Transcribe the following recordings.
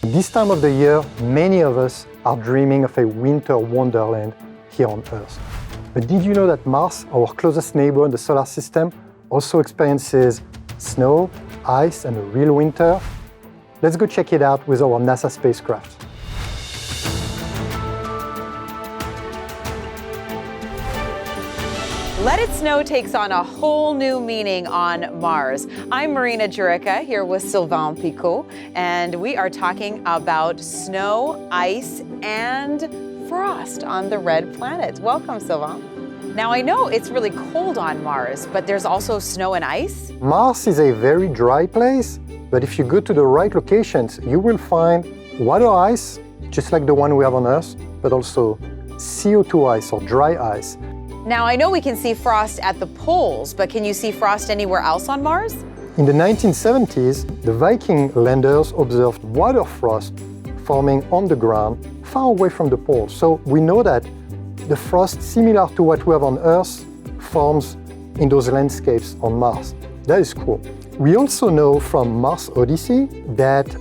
This time of the year, many of us are dreaming of a winter wonderland here on Earth. But did you know that Mars, our closest neighbor in the solar system, also experiences snow, ice, and a real winter? Let's go check it out with our NASA spacecraft. Let It Snow takes on a whole new meaning on Mars. I'm Marina Jurica here with Sylvain Picot, and we are talking about snow, ice, and frost on the red planet. Welcome, Sylvain. Now, I know it's really cold on Mars, but there's also snow and ice? Mars is a very dry place, but if you go to the right locations, you will find water ice, just like the one we have on Earth, but also CO2 ice or dry ice. Now, I know we can see frost at the poles, but can you see frost anywhere else on Mars? In the 1970s, the Viking landers observed water frost forming on the ground far away from the poles. So we know that the frost, similar to what we have on Earth, forms in those landscapes on Mars. That is cool. We also know from Mars Odyssey that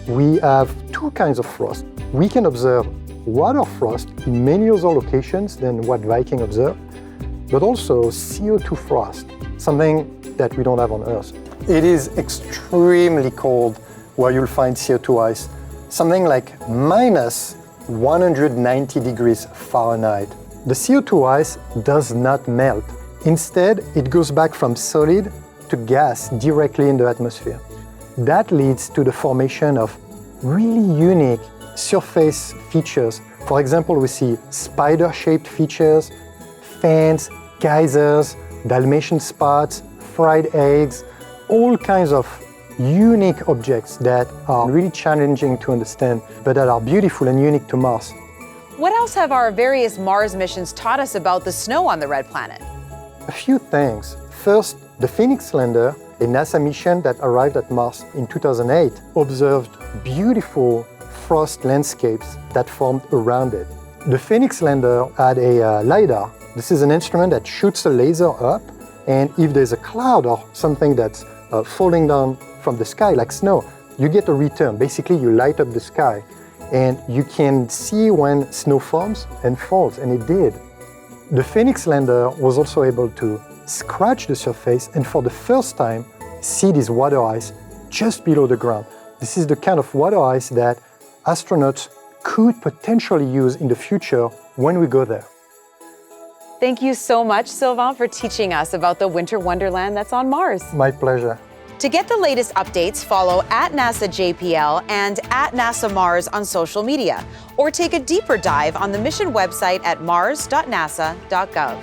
we have two kinds of frost. We can observe water frost in many other locations than what Viking observed, but also CO2 frost, something that we don't have on Earth. It is extremely cold where you'll find CO2 ice, something like minus 190 degrees Fahrenheit. The CO2 ice does not melt. Instead, it goes back from solid to gas directly in the atmosphere. That leads to the formation of really unique surface features. For example, we see spider-shaped features, fans, geysers, Dalmatian spots, fried eggs, all kinds of unique objects that are really challenging to understand, but that are beautiful and unique to Mars. What else have our various Mars missions taught us about the snow on the red planet? A few things. First, the Phoenix lander, a NASA mission that arrived at Mars in 2008, observed beautiful frost landscapes that formed around it. The Phoenix lander had a LiDAR. This is an instrument that shoots a laser up, and if there's a cloud or something that's falling down from the sky, like snow, you get a return. Basically, you light up the sky, and you can see when snow forms and falls, and it did. The Phoenix lander was also able to scratch the surface and for the first time see this water ice just below the ground. This is the kind of water ice that astronauts could potentially use in the future when we go there. Thank you so much, Sylvain, for teaching us about the winter wonderland that's on Mars. My pleasure. To get the latest updates, follow @NASA-JPL and @NASA-Mars on social media, or take a deeper dive on the mission website at mars.nasa.gov.